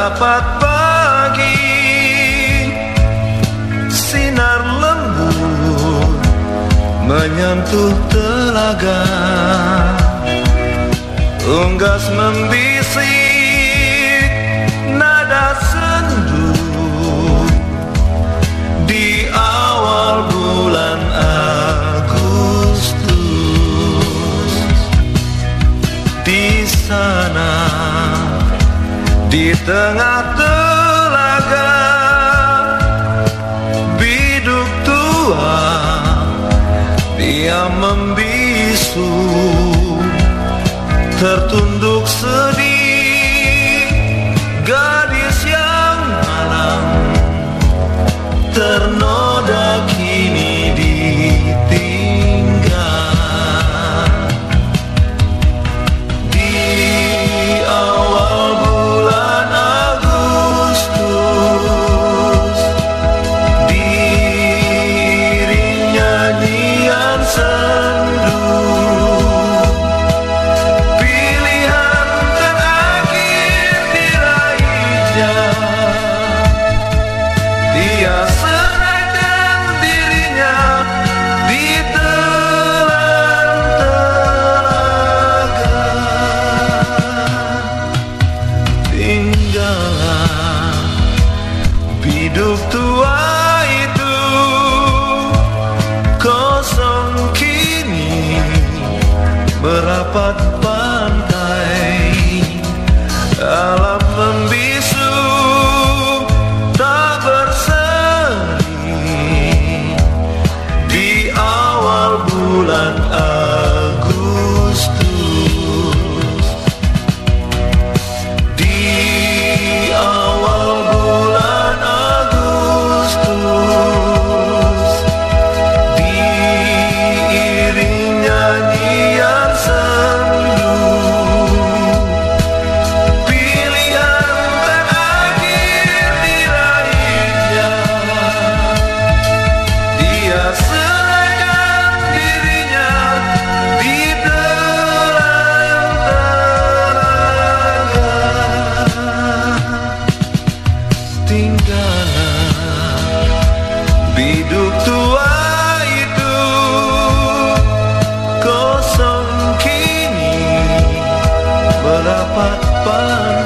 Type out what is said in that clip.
merapat pagi, sinar lembut menyentuh telaga, unggas membisik nada sendu di awal bulan Agustus. Di sana, di tengah telaga, biduk tua dia membisu, tertunduk sedih, gadis yang malang ternoda kini ditinggal. Di awal bulan Agustus, diiring nyanyian sendu, pilihan terakhir diraihnya. Dia serahkan dirinya di telan telaga. Tinggallah biduk tua itu kosong kini merapat pantai. Alam membisu tak berseri di awal bulan Agustus. Di awal bulan Agustus, diiring nyanyian sendu, pilihan terakhir diraihnya. Dia serahkan dirinya di telan telaga. Tinggallah biduk tua itu kosong kini merapat pantai.